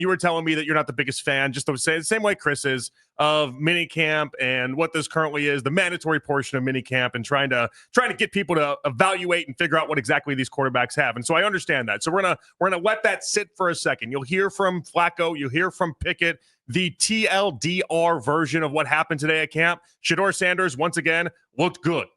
you were telling me that you're not the biggest fan, just to say the same way Chris is, of minicamp and what this currently is, the mandatory portion of minicamp, and trying to get people to evaluate and figure out what exactly these quarterbacks have. And so I understand that. So we're gonna let that sit for a second. You'll hear from Flacco, you'll hear from Pickett, the TLDR version of what happened today at camp. Shedeur Sanders, once again, looked good.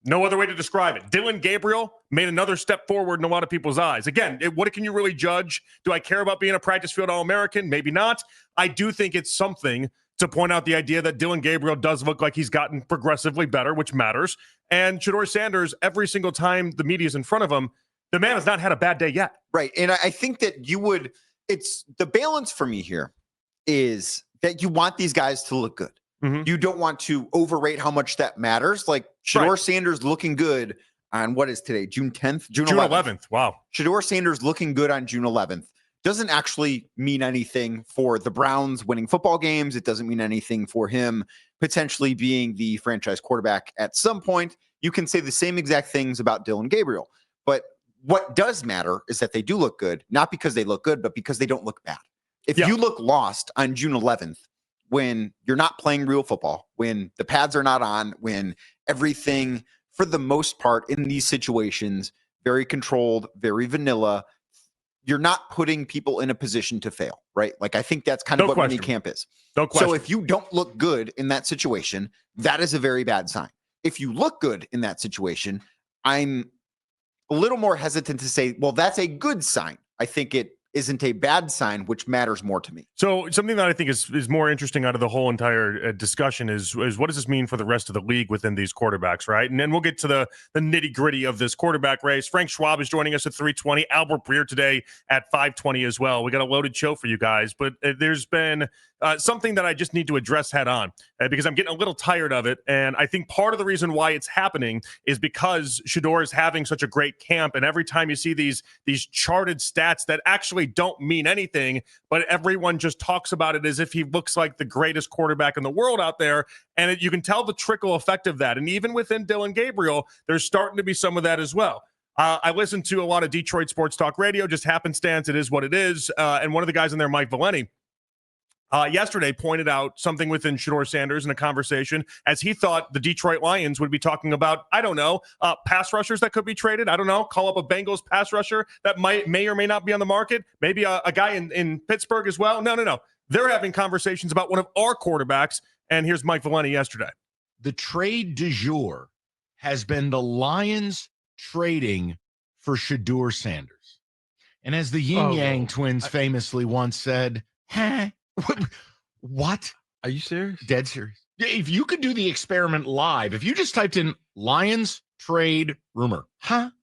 No other way to describe it. Dillon Gabriel made another step forward in a lot of people's eyes. Again, what can you really judge? Do I care about being a practice field All-American? Maybe not. I do think it's something to point out the idea that Dillon Gabriel does look like he's gotten progressively better, which matters. And Shedeur Sanders, every single time the media's in front of him, the man has not had a bad day yet. Right. And I think that it's the balance for me here is that you want these guys to look good. Mm-hmm. You don't want to overrate how much that matters. Like Shedeur Sanders looking good on what is today, June 10th? June 11th. Wow. Shedeur Sanders looking good on June 11th doesn't actually mean anything for the Browns winning football games. It doesn't mean anything for him potentially being the franchise quarterback at some point. You can say the same exact things about Dillon Gabriel. But what does matter is that they do look good, not because they look good, but because they don't look bad. If you look lost on June 11th, when you're not playing real football, when the pads are not on, when everything, for the most part, in these situations, very controlled, very vanilla, you're not putting people in a position to fail, right? Like, I think that's kind of what minicamp is. No question. So if you don't look good in that situation, that is a very bad sign. If you look good in that situation, I'm a little more hesitant to say, well, that's a good sign. I think it isn't a bad sign, which matters more to me. So something that I think is more interesting out of the whole entire discussion is what does this mean for the rest of the league within these quarterbacks, right? And then we'll get to the nitty-gritty of this quarterback race. Frank Schwab is joining us at 3:20. Albert Breer today at 5:20 as well. We got a loaded show for you guys, but there's been something that I just need to address head on because I'm getting a little tired of it. And I think part of the reason why it's happening is because Shedeur is having such a great camp. And every time you see these charted stats that actually don't mean anything, but everyone just talks about it as if he looks like the greatest quarterback in the world out there. And you can tell the trickle effect of that. And even within Dillon Gabriel, there's starting to be some of that as well. I listen to a lot of Detroit sports talk radio, just happenstance. It is what it is. And one of the guys in there, Mike Valeni, yesterday pointed out something within Shedeur Sanders in a conversation as he thought the Detroit Lions would be talking about, I don't know, pass rushers that could be traded. I don't know, call up a Bengals pass rusher that may or may not be on the market. Maybe a guy in Pittsburgh as well. No. They're having conversations about one of our quarterbacks. And here's Mike Valeni yesterday. The trade du jour has been the Lions trading for Shedeur Sanders. And as the Yin Yang twins famously once said, What? Are you serious? Dead serious. If you could do the experiment live, if you just typed in Lions trade rumor,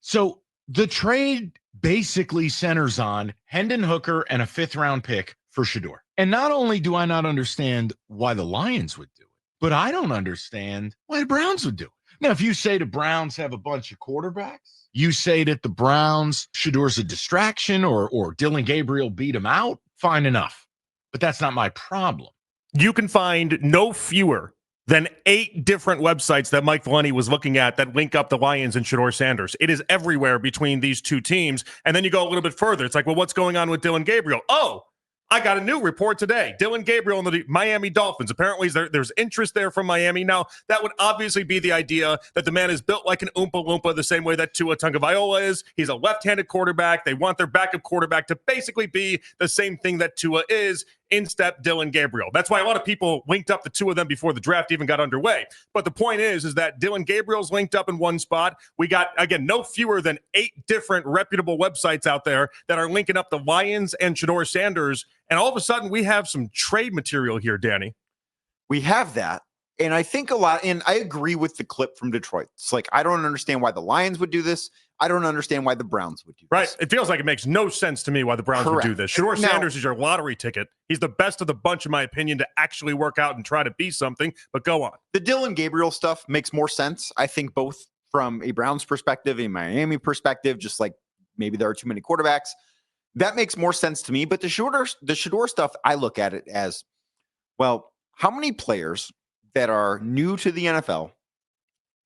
So the trade basically centers on Hendon Hooker and a 5th-round pick for Shedeur. And not only do I not understand why the Lions would do it, but I don't understand why the Browns would do it. Now, if you say the Browns have a bunch of quarterbacks, you say that the Browns, Shedeur's a distraction or Dillon Gabriel beat him out, fine enough. But that's not my problem. You can find no fewer than 8 different websites that Mike Valeni was looking at that link up the Lions and Shedeur Sanders. It is everywhere between these two teams. And then you go a little bit further. It's like, well, what's going on with Dillon Gabriel? Oh, I got a new report today. Dillon Gabriel and the Miami Dolphins. Apparently, there's interest there from Miami. Now, that would obviously be the idea that the man is built like an Oompa Loompa, the same way that Tua Tagovailoa is. He's a left-handed quarterback. They want their backup quarterback to basically be the same thing that Tua is. In step Dillon Gabriel. That's why a lot of people linked up the two of them before the draft even got underway. But the point is that Dillon Gabriel's linked up in one spot. We got, again, no fewer than 8 different reputable websites out there that are linking up the Lions and Shedeur Sanders. And all of a sudden, we have some trade material here, Danny. We have that. And I think a lot, and I agree with the clip from Detroit. It's like, I don't understand why the Lions would do this. I don't understand why the Browns would do this. Right. It feels like it makes no sense to me why the Browns would do this. Shedeur Sanders is your lottery ticket. He's the best of the bunch, in my opinion, to actually work out and try to be something. But go on. The Dillon Gabriel stuff makes more sense, I think, both from a Browns perspective, a Miami perspective, just like maybe there are too many quarterbacks. That makes more sense to me. But the Shedeur stuff, I look at it as, well, how many players that are new to the NFL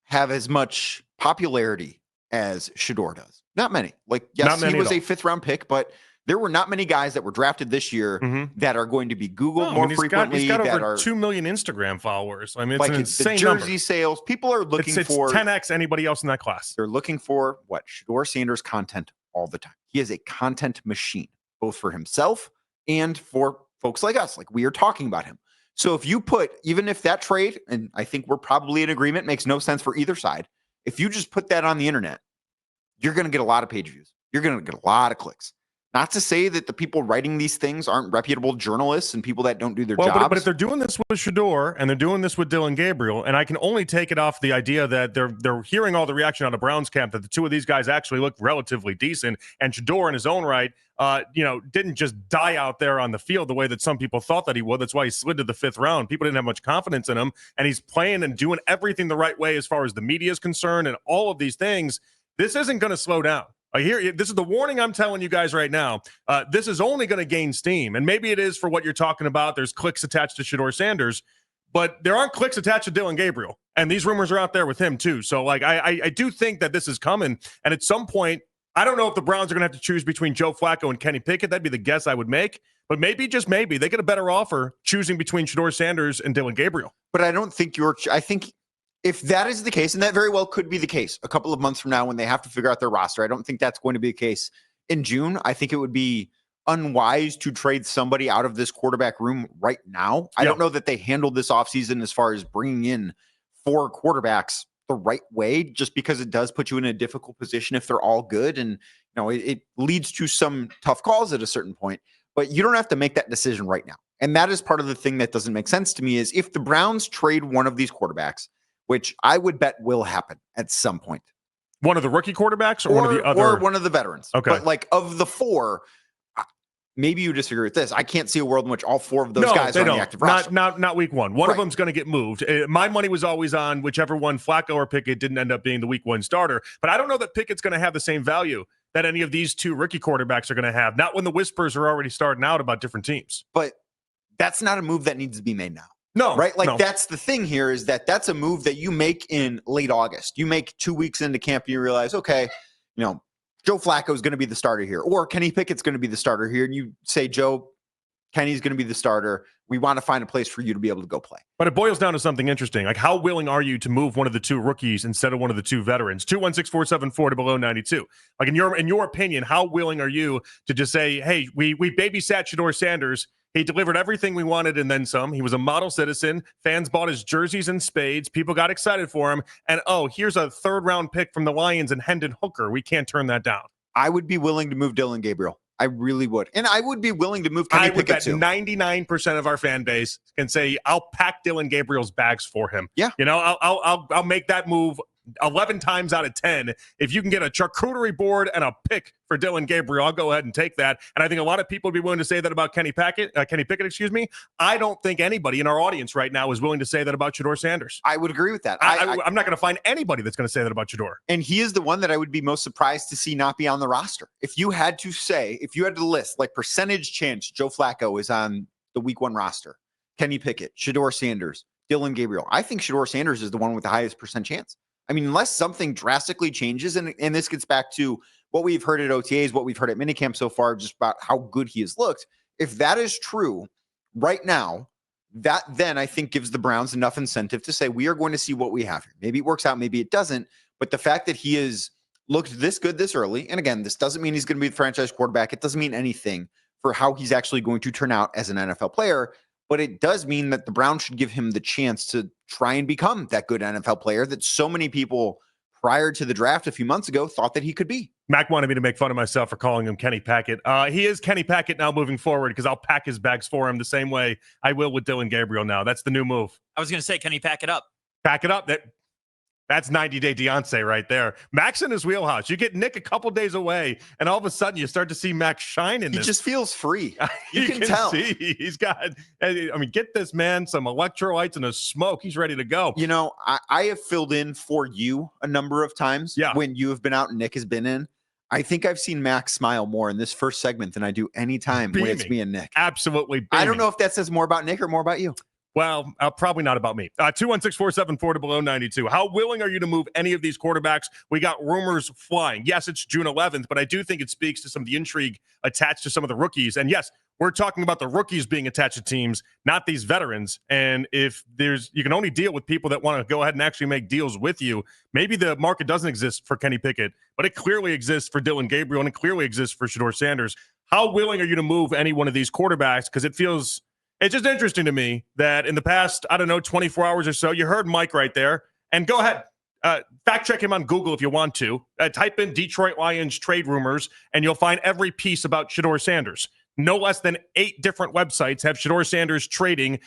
have as much popularity as Shedeur does? Not many. Like, yes, he was a 5th-round pick, but There were not many guys that were drafted this year that are going to be Googled more frequently. He's got that over are 2 million Instagram followers. I mean, it's like an the insane jersey number. sales. People are looking It's for 10x anybody else in that class. They're looking for what? Shedeur Sanders content all the time. He is a content machine, both for himself and for folks like us. Like we are talking about him. So if you put, even if that trade, and I think we're probably in agreement, makes no sense for either side. If you just put that on the internet, you're going to get a lot of page views. You're going to get a lot of clicks. Not to say that the people writing these things aren't reputable journalists and people that don't do their jobs. But if they're doing this with Shedeur and they're doing this with Dillon Gabriel, and I can only take it off the idea that they're hearing all the reaction out of Browns camp that the two of these guys actually look relatively decent, and Shedeur in his own right, didn't just die out there on the field the way that some people thought that he would. That's why he slid to the 5th round. People didn't have much confidence in him, and he's playing and doing everything the right way as far as the media is concerned and all of these things. This isn't going to slow down. This is the warning I'm telling you guys right now. This is only going to gain steam, and maybe it is for what you're talking about. There's clicks attached to Shedeur Sanders, but there aren't clicks attached to Dillon Gabriel, and these rumors are out there with him too. So, I do think that this is coming, and at some point, I don't know if the Browns are going to have to choose between Joe Flacco and Kenny Pickett. That'd be the guess I would make, but maybe, just maybe, they get a better offer choosing between Shedeur Sanders and Dillon Gabriel. But I don't think I think if that is the case, and that very well could be the case a couple of months from now when they have to figure out their roster, I don't think that's going to be the case in June. I think it would be unwise to trade somebody out of this quarterback room right now. I don't know that they handled this offseason as far as bringing in 4 quarterbacks the right way, just because it does put you in a difficult position if they're all good. And, it leads to some tough calls at a certain point, but you don't have to make that decision right now. And that is part of the thing that doesn't make sense to me is if the Browns trade one of these quarterbacks, which I would bet will happen at some point. One of the rookie quarterbacks or one of the other? Or one of the veterans. Okay. But like of the 4, maybe you disagree with this. I can't see a world in which all 4 of those guys are on the active roster. Not week 1. One of them's going to get moved. My money was always on whichever one, Flacco or Pickett, didn't end up being the week 1 starter. But I don't know that Pickett's going to have the same value that any of these 2 rookie quarterbacks are going to have. Not when the whispers are already starting out about different teams. But that's not a move that needs to be made now. No, right? Like that's the thing here is that's a move that you make in late August. You make 2 weeks into camp and you realize, okay, Joe Flacco is going to be the starter here, or Kenny Pickett's going to be the starter here. And you say, Joe, Kenny's going to be the starter. We want to find a place for you to be able to go play. But it boils down to something interesting. Like, how willing are you to move one of the 2 rookies instead of one of the 2 veterans? 216-474 to below 92. Like in your opinion, how willing are you to just say, hey, we babysat Shedeur Sanders. He delivered everything we wanted and then some. He was a model citizen. Fans bought his jerseys and spades. People got excited for him. And, here's a 3rd-round pick from the Lions and Hendon Hooker. We can't turn that down. I would be willing to move Dillon Gabriel. I really would. And I would be willing to move Kenny Pickett too. 99% of our fan base can say, I'll pack Dillon Gabriel's bags for him. Yeah. I'll make that move 11 times out of 10. If you can get a charcuterie board and a pick for Dillon Gabriel, I'll go ahead and take that. And I think a lot of people would be willing to say that about Kenny Pickett, I don't think anybody in our audience right now is willing to say that about Shedeur Sanders. I would agree with that. I'm not going to find anybody that's going to say that about Shedeur. And he is the one that I would be most surprised to see not be on the roster. If you had to list like percentage chance Joe Flacco is on the week 1 roster, Kenny Pickett, Shedeur Sanders, Dillon Gabriel, I think Shedeur Sanders is the one with the highest percent chance. I mean, unless something drastically changes, and this gets back to what we've heard at OTAs, what we've heard at minicamp so far, just about how good he has looked. If that is true right now, that then I think gives the Browns enough incentive to say, we are going to see what we have here. Maybe it works out, maybe it doesn't. But the fact that he has looked this good this early, and again, this doesn't mean he's going to be the franchise quarterback. It doesn't mean anything for how he's actually going to turn out as an NFL player. But it does mean that the Browns should give him the chance to try and become that good NFL player that so many people prior to the draft a few months ago thought that he could be. Mac wanted me to make fun of myself for calling him Kenny Pickett. He is Kenny Pickett now moving forward because I'll pack his bags for him the same way I will with Dillon Gabriel now. That's the new move. I was going to say, can he pack it up? Pack it up. That's 90-day Deontay right there. Mac's in his wheelhouse. You get Nick a couple days away, and all of a sudden you start to see Mac shine in this. He just feels free. You can tell. See, he's got, get this man some electrolytes and a smoke. He's ready to go. I have filled in for you a number of times when you have been out and Nick has been in. I think I've seen Mac smile more in this first segment than I do any time when it's me and Nick. Absolutely beaming. I don't know if that says more about Nick or more about you. Well, probably not about me. 216-474 to below 92. How willing are you to move any of these quarterbacks? We got rumors flying. Yes, it's June 11th, but I do think it speaks to some of the intrigue attached to some of the rookies. And yes, we're talking about the rookies being attached to teams, not these veterans. And if you can only deal with people that want to go ahead and actually make deals with you. Maybe the market doesn't exist for Kenny Pickett, but it clearly exists for Dillon Gabriel, and it clearly exists for Shedeur Sanders. How willing are you to move any one of these quarterbacks? Because it's just interesting to me that in the past, 24 hours or so, you heard Mike right there. And go ahead, fact check him on Google if you want to. Type in Detroit Lions trade rumors, and you'll find every piece about Shedeur Sanders. No less than 8 different websites have Shedeur Sanders trading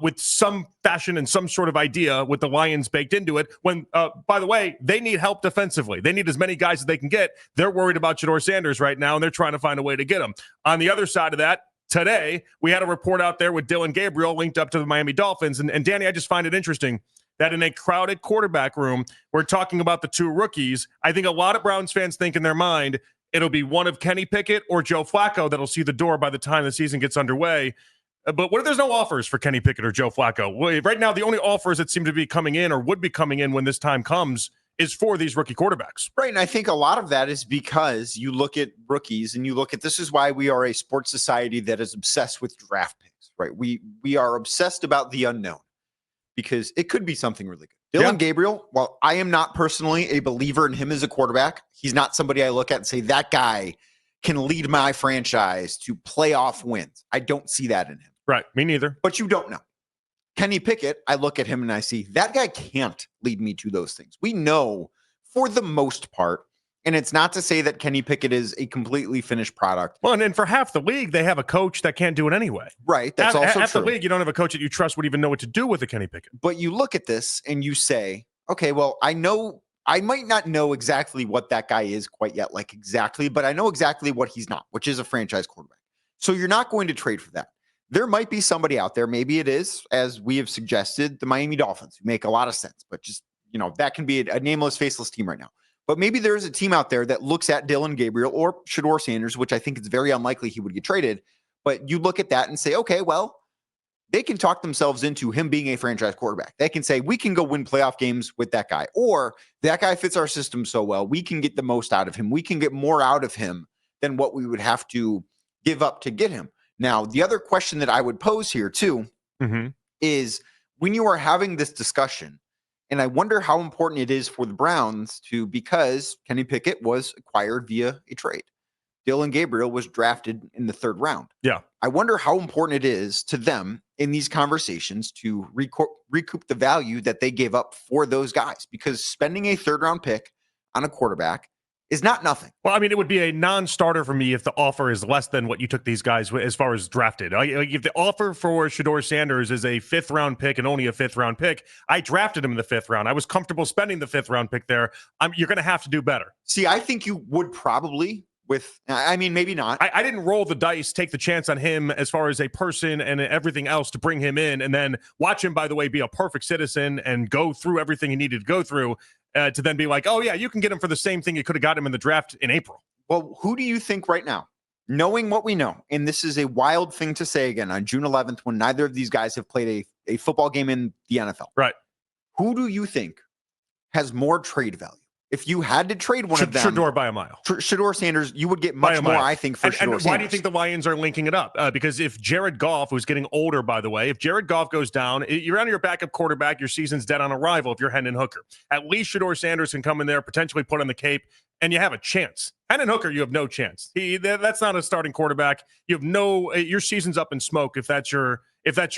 with some fashion and some sort of idea with the Lions baked into it. When, by the way, they need help defensively. They need as many guys as they can get. They're worried about Shedeur Sanders right now, and they're trying to find a way to get him. On the other side of that, today, we had a report out there with Dillon Gabriel linked up to the Miami Dolphins. And Danny, I just find it interesting that in a crowded quarterback room, we're talking about the 2 rookies. I think a lot of Browns fans think in their mind, it'll be one of Kenny Pickett or Joe Flacco that'll see the door by the time the season gets underway. But what if there's no offers for Kenny Pickett or Joe Flacco? Well, right now, the only offers that seem to be coming in or would be coming in when this time comes is for these rookie quarterbacks. Right. And I think a lot of that is because you look at rookies and you look at, this is why we are a sports society that is obsessed with draft picks, right? We are obsessed about the unknown because it could be something really good. Dillon Gabriel, while I am not personally a believer in him as a quarterback, he's not somebody I look at and say that guy can lead my franchise to playoff wins. I don't see that in him. Right. Me neither. But you don't know. Kenny Pickett, I look at him and I see that guy can't lead me to those things. We know for the most part, and it's not to say that Kenny Pickett is a completely finished product. Well, and then for half the league, they have a coach that can't do it anyway. Right. That's also half true. The league, you don't have a coach that you trust would even know what to do with a Kenny Pickett. But you look at this and you say, okay, well, I might not know exactly what that guy is quite yet, like exactly, but I know exactly what he's not, which is a franchise quarterback. So you're not going to trade for that. There might be somebody out there. Maybe it is, as we have suggested, the Miami Dolphins, who make a lot of sense, but just, that can be a nameless, faceless team right now. But maybe there is a team out there that looks at Dillon Gabriel or Shedeur Sanders, which I think it's very unlikely he would get traded. But you look at that and say, okay, well, they can talk themselves into him being a franchise quarterback. They can say, we can go win playoff games with that guy, or that guy fits our system so well, we can get the most out of him. We can get more out of him than what we would have to give up to get him. Now, the other question that I would pose here too is when you are having this discussion, and I wonder how important it is for the Browns because Kenny Pickett was acquired via a trade. Dillon Gabriel was drafted in the 3rd round. Yeah. I wonder how important it is to them in these conversations to recoup the value that they gave up for those guys, because spending a 3rd round pick on a quarterback is not nothing. Well, I mean, it would be a non-starter for me if the offer is less than what you took these guys as far as drafted. If the offer for Shedeur Sanders is a 5th round pick and only a 5th round pick, I drafted him in the 5th round. I was comfortable spending the 5th round pick there. You're going to have to do better. See, I think you would probably maybe not. I didn't roll the dice, take the chance on him as far as a person and everything else to bring him in and then watch him, by the way, be a perfect citizen and go through everything he needed to go through. To then be like, oh, yeah, you can get him for the same thing you could have got him in the draft in April. Well, who do you think right now, knowing what we know, and this is a wild thing to say again on June 11th when neither of these guys have played a football game in the NFL. Right. Who do you think has more trade value? If you had to trade one of them, Shedeur by a mile. Shedeur Sanders, you would get much more, I think, for Shedeur Sanders. Why do you think the Lions are linking it up? Because if Jared Goff, who's getting older, by the way, if Jared Goff goes down, you're on your backup quarterback, your season's dead on arrival if you're Hendon Hooker. At least Shedeur Sanders can come in there, potentially put on the cape, and you have a chance. Hendon Hooker, you have no chance. That's not a starting quarterback. You have your season's up in smoke if that's your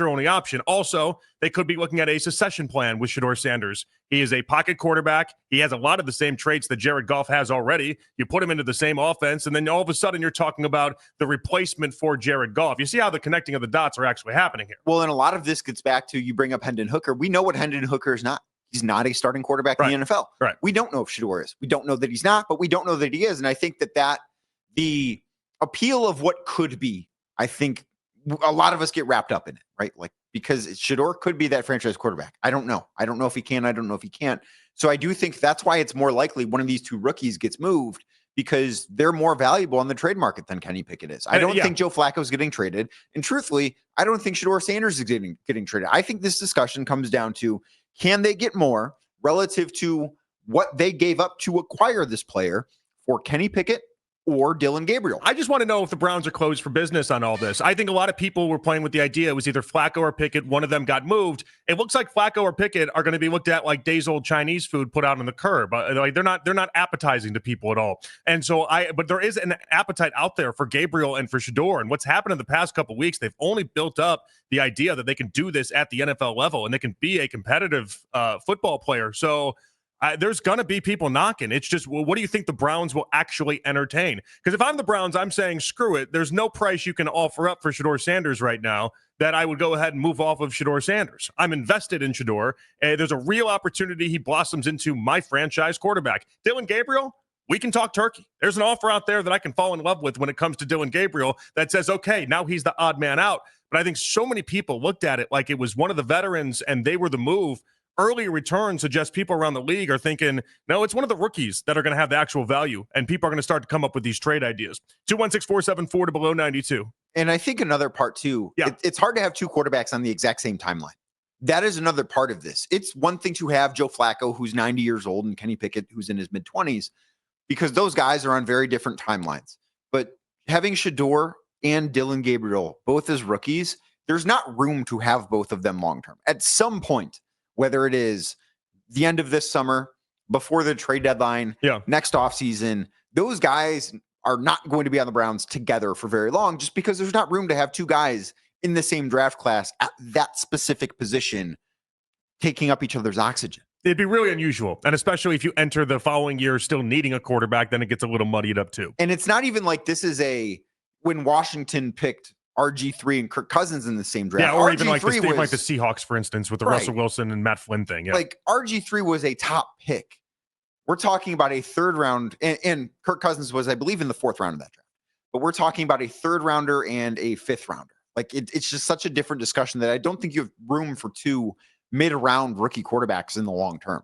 only option. Also, they could be looking at a succession plan with Shedeur Sanders. He is a pocket quarterback. He has a lot of the same traits that Jared Goff has already. You put him into the same offense, and then all of a sudden you're talking about the replacement for Jared Goff. You see how the connecting of the dots are actually happening here. Well, and a lot of this gets back to you bring up Hendon Hooker. We know what Hendon Hooker is not. He's not a starting quarterback in the NFL. Right. We don't know if Shedeur is. We don't know that he's not, but we don't know that he is. And I think that the appeal of what could be, I think a lot of us get wrapped up in it, right? Like, because Shedeur could be that franchise quarterback. I don't know. I don't know if he can. I don't know if he can't. So I do think that's why it's more likely one of these 2 rookies gets moved, because they're more valuable on the trade market than Kenny Pickett is. I don't think Joe Flacco is getting traded. And truthfully, I don't think Shedeur Sanders is getting traded. I think this discussion comes down to, can they get more relative to what they gave up to acquire this player for Kenny Pickett or Dillon Gabriel? I just want to know if the Browns are closed for business on all this. I think a lot of people were playing with the idea it was either Flacco or Pickett. One of them got moved. It looks like Flacco or Pickett are going to be looked at like days-old Chinese food put out on the curb. Like they're not appetizing to people at all. And so but there is an appetite out there for Gabriel and for Shedeur. And what's happened in the past couple of weeks, they've only built up the idea that they can do this at the NFL level and they can be a competitive football player. So there's going to be people knocking. It's just, well, what do you think the Browns will actually entertain? Because if I'm the Browns, I'm saying, screw it. There's no price you can offer up for Shedeur Sanders right now that I would go ahead and move off of Shedeur Sanders. I'm invested in Shedeur. There's a real opportunity he blossoms into my franchise quarterback. Dillon Gabriel, we can talk turkey. There's an offer out there that I can fall in love with when it comes to Dillon Gabriel that says, okay, now he's the odd man out. But I think so many people looked at it like it was one of the veterans and they were the move. Early returns suggest people around the league are thinking, no, it's one of the rookies that are going to have the actual value, and people are going to start to come up with these trade ideas. 216-474 to below 92. And I think another part too, it's hard to have two quarterbacks on the exact same timeline. That is another part of this. It's one thing to have Joe Flacco, who's 90 years old, and Kenny Pickett, who's in his mid-20s, because those guys are on very different timelines. But having Shedeur and Dillon Gabriel, both as rookies, there's not room to have both of them long-term. At some point, whether it is the end of this summer, before the trade deadline, next offseason, those guys are not going to be on the Browns together for very long just because there's not room to have two guys in the same draft class at that specific position taking up each other's oxygen. It'd be really unusual. And especially if you enter the following year still needing a quarterback, then it gets a little muddied up too. And it's not even like this is when Washington picked RG3 and Kirk Cousins in the same draft. Yeah, or RG3 even like the Seahawks, for instance, with the Russell Wilson and Matt Flynn thing. Yeah. Like RG3 was a top pick. We're talking about a third round, and Kirk Cousins was, I believe, in the fourth round of that draft. But we're talking about a third rounder and a fifth rounder. Like it's just such a different discussion that I don't think you have room for two mid-round rookie quarterbacks in the long term.